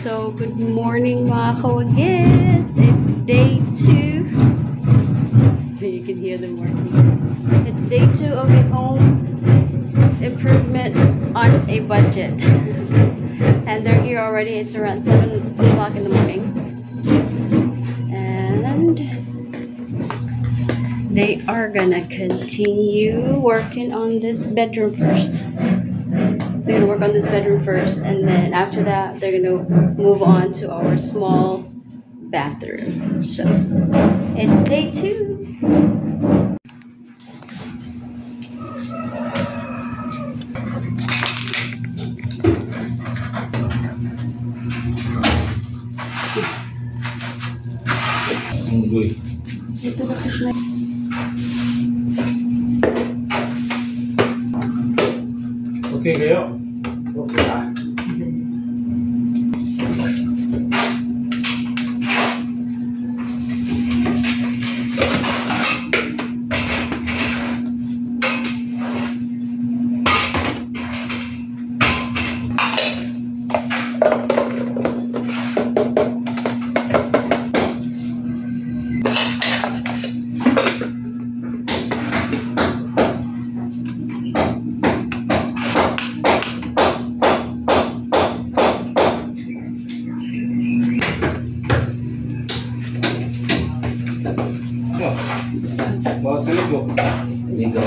So, good morning mga kawagits. It's day 2. You can hear the morning. It's day 2 of a home improvement on a budget. And they're here already. It's around 7 o'clock in the morning. And they are gonna continue working on this bedroom first. They're gonna work on this bedroom first, and then after that they're gonna move on to our small bathroom. So it's day 2. Ito ba kasi may okay kayo? Okay ah. Bawa telugu. Ligo.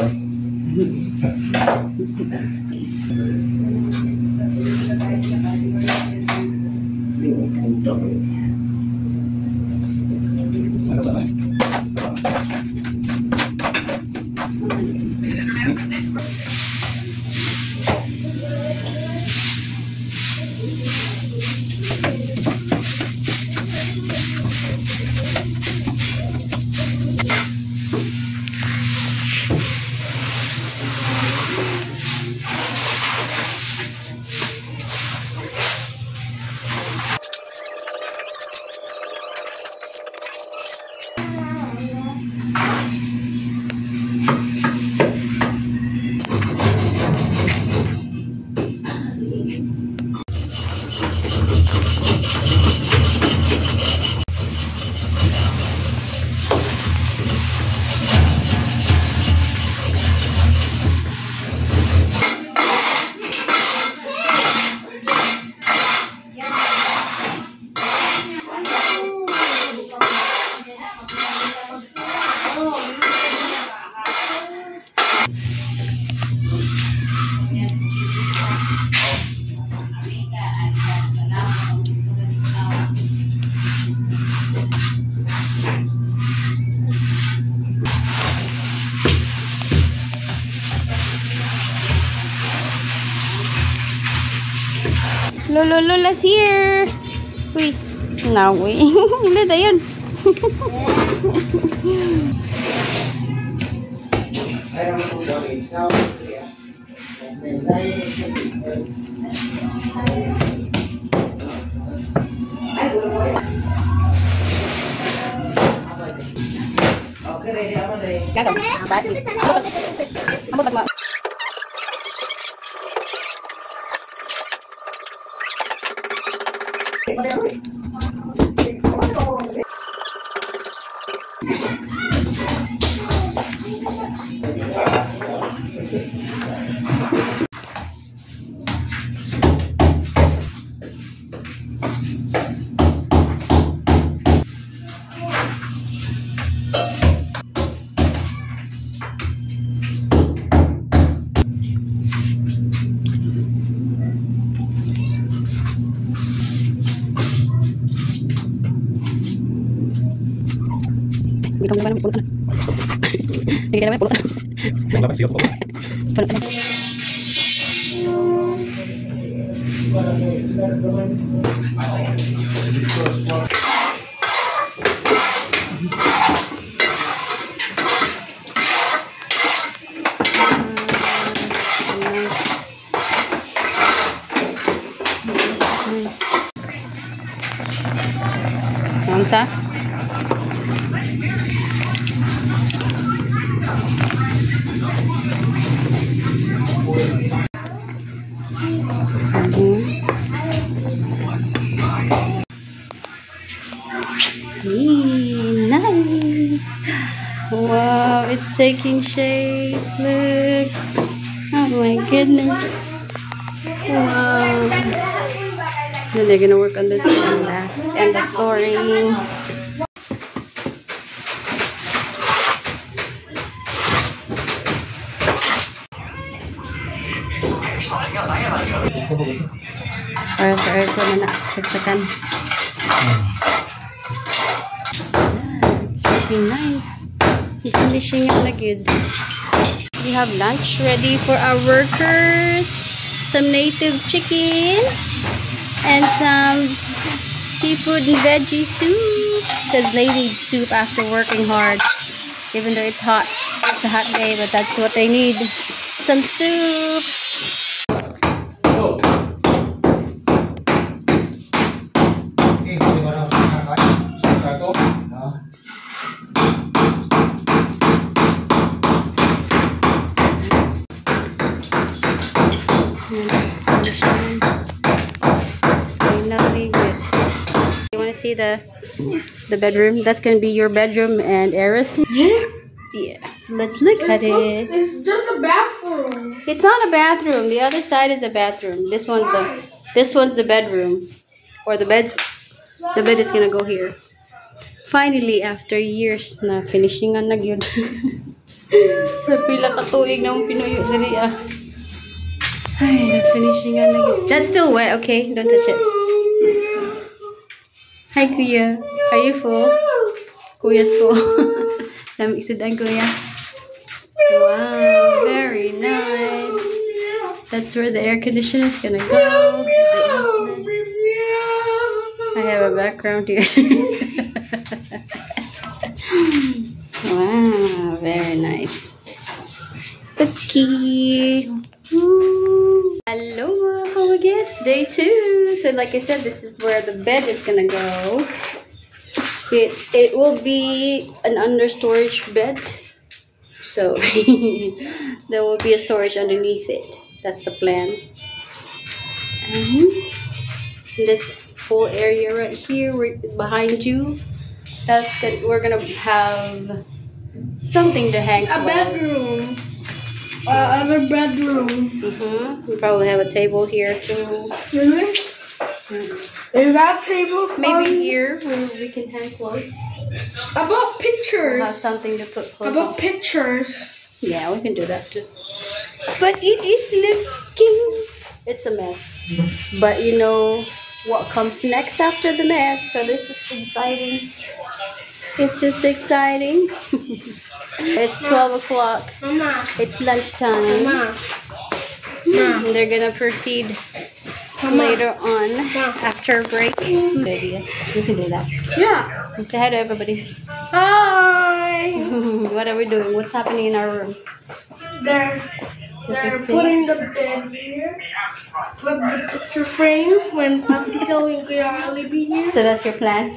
Lola's here. Uy, nawi. Ulit ayun. Hindi ka naman puno na. Hindi ka naman puno na. Puno na. Namsa? Nice. Wow, it's taking shape. Look. Oh my goodness. Wow. Then they're gonna work on this and the flooring. Para sa aircon na saksakan. It's looking nice. Finishing it na good. We have lunch ready for our workers. Some native chicken and some seafood and veggie soup. Because they need soup after working hard. Even though it's hot. It's a hot day, but that's what they need. Some soup. You want to see the bedroom? That's gonna be your bedroom and Eris. Yeah. So let's look at it. It's just a bathroom. It's not a bathroom. The other side is a bathroom. This one's the bedroom. Or the bed is gonna go here. Finally, after years na finishing na gyud. Sa pila ka tuig na pinuyo diri ah. Ay, na finishing na gyud. That's still wet, okay? Don't touch it. Hi, Kuya. Are you full? Kuya's full. Lamig sudan, Kuya. Wow, very nice. That's where the air conditioner is gonna go. I have a background here. Wow, very nice. The key. Hello, it's day 2. So like I said, this is where the bed is gonna go. It will be an under storage bed. So there will be a storage underneath it. That's the plan. This whole area right here behind you, we're gonna have something to hang clothes. A bedroom. Other bedroom. We probably have a table here too. Really? Is that table? Maybe here where we can hang clothes. About pictures. We'll have something to put clothes About on. pictures. Yeah, we can do that too. But it is looking, it's a mess. But you know what comes next after the mess. So this is exciting. This is exciting. It's 12 o'clock. Mama. It's lunchtime. Mama. And they're gonna proceed later on after break. Good idea. We can do that. Yeah. Say hi to everybody. Hi. What are we doing? What's happening in our room? They're putting the bed here. With the picture frame when Auntie Sylvie and Kuya Ali be here. So that's your plan?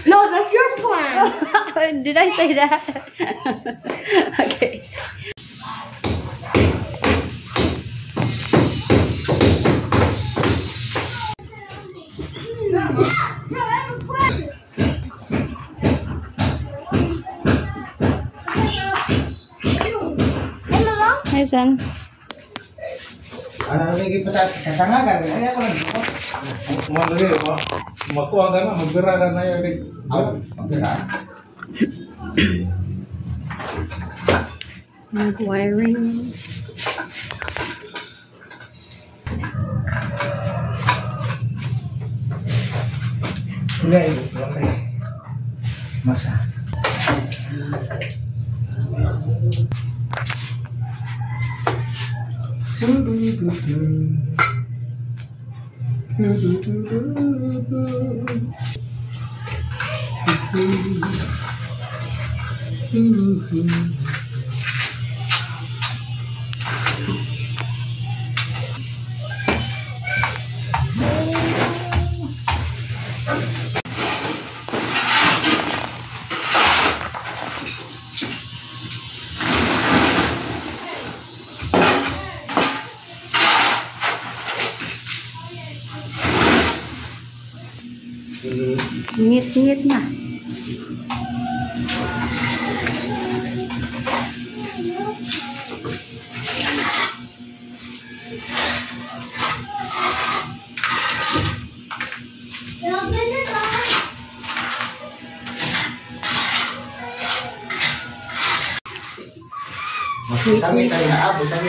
No, that's your plan. Did I say that? Okay. Hi, son. Ano lagi katangagan? Ay ako lang. Madali, makuha ka na, magbira ka na yun. Magbira. Wiring. Hindi, masa. Ngit-ngit na. Sabi tayo na abot, sabi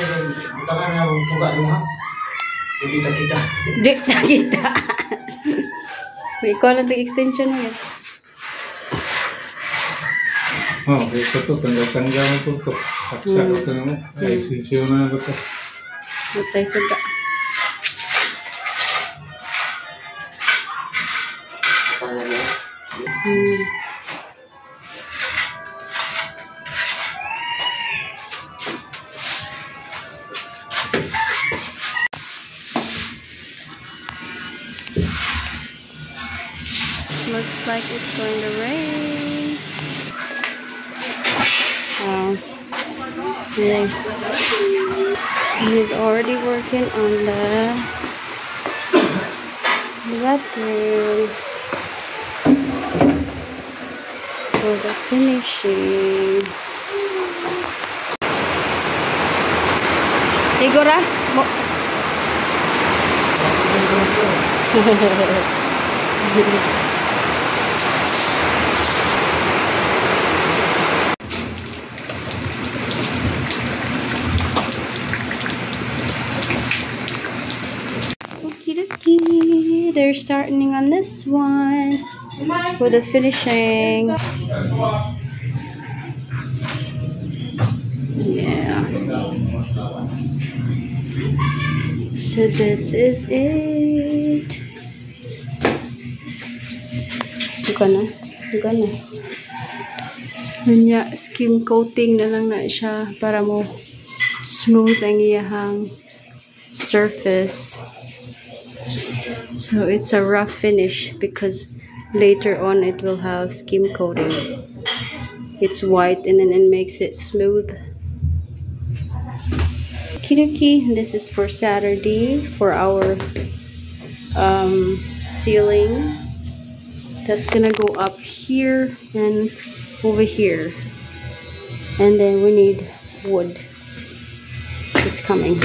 butangan na suga mo ha. Hindi kita. Di na kita. May ikaw lang extension mo yan. Oh, ito to, tanggal-tanggal mo to. Saksa ko ito naman. Ay, sisiyo na ako to. Matay suga. Looks like it's going to rain. Yeah. He's already working on the bathroom for the finishing. Igora? Okie they're starting on this one for the finishing. Yeah. So this is it. Gana. Kanya skim coating na lang na siya para mo smooth ang iyahang surface. So it's a rough finish because later on it will have skim coating. It's white and then it makes it smooth. Okie, this is for Saturday for our ceiling. That's gonna go up here and over here, and then we need wood. It's coming.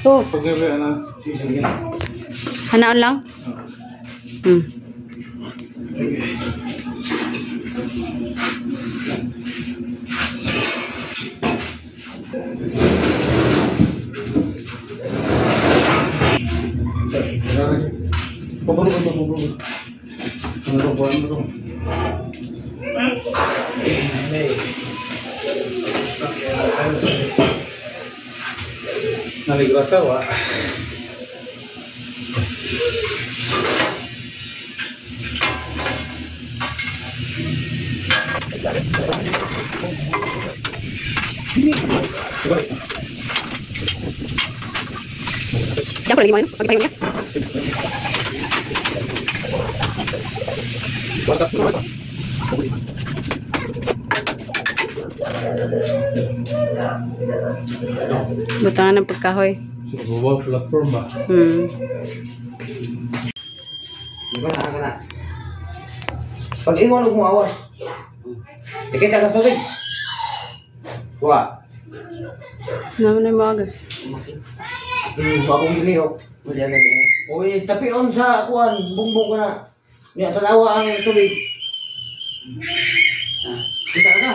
Oh, hanaan lang? Naligrasawa. Jangan lagi main, pakai payungnya. Butangan ng pagkahoy. Sebuah platform ba? Gana. Pag ingon mo awas. Kita ka tubig. Wa. Naman ay magas. Bakong giliho. Uy, tapi on sa kuan, bumbong ko na. Niya tanawa ang tubig. Kita ka.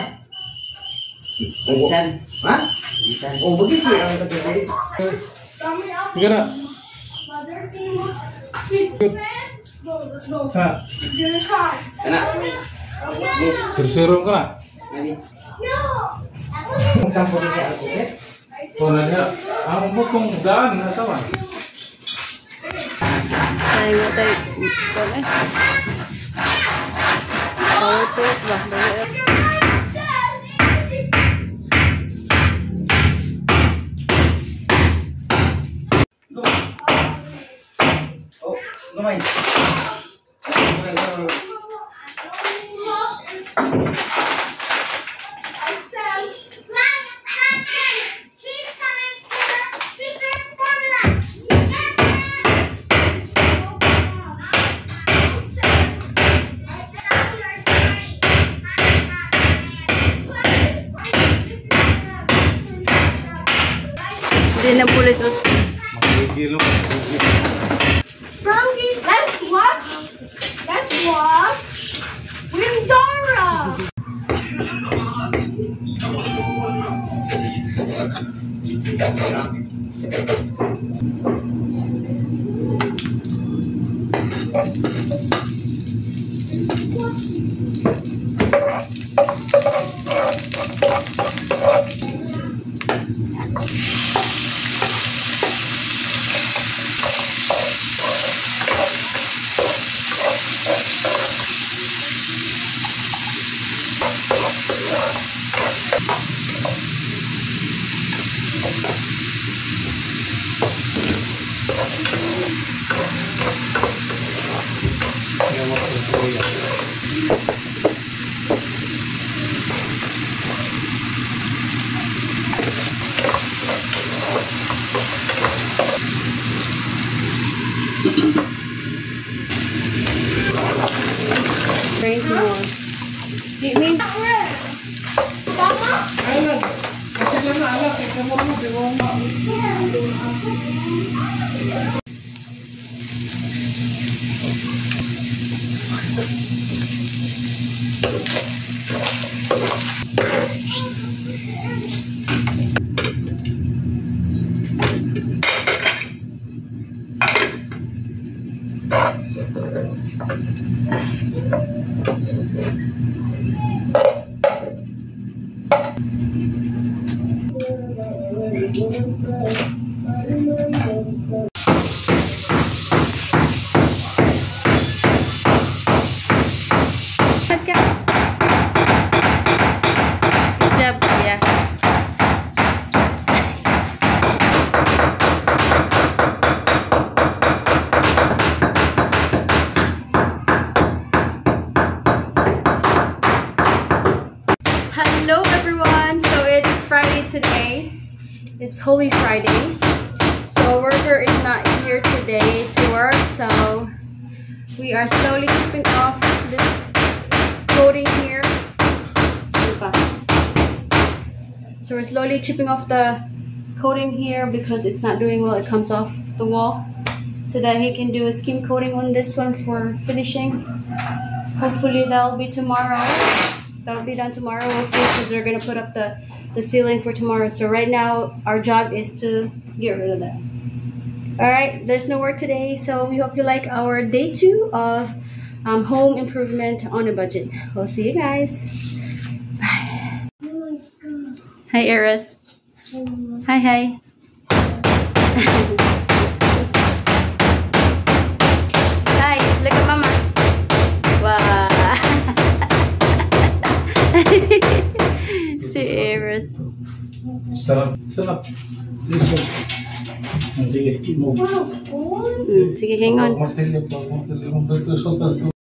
Bisan. Ha? Bisan. Oh, begitu ang katabi. Dami ako. Sige na. Mother things. Go, let's go. Ha. It's gonna try. Kana. Siro-siro ka na. Nani? Ang kampo ni ako, eh? O na niya. Ang butong daan. Nasa ba? Ay, matay. Ito na. Power tools ba? Oh, gamay. Hindi na pulis. Magigil mo. Brownie, let's watch. Let's watch. Windora. Drink more. It means Alam. Kasi lang na alam. Ikaw mo mo. Di mo. hello everyone. So it's Friday today. It's Holy Friday. So worker is not here today to work. So we are slowly chipping off this coating here. So we're slowly chipping off the coating here because it's not doing well. It comes off the wall, so that he can do a skim coating on this one for finishing. Hopefully that'll be tomorrow. That'll be done tomorrow. We'll see, because we're gonna put up the ceiling for tomorrow. So right now our job is to get rid of that. All right, there's no work today, so we hope you like our day 2 of home improvement on a budget. We'll see you guys. Bye. Hi Eris. Hi, hi. Hi, look at mama. Wow. Si Eris. Sarap. Sige, mo. Sige, hang on. Martilyo.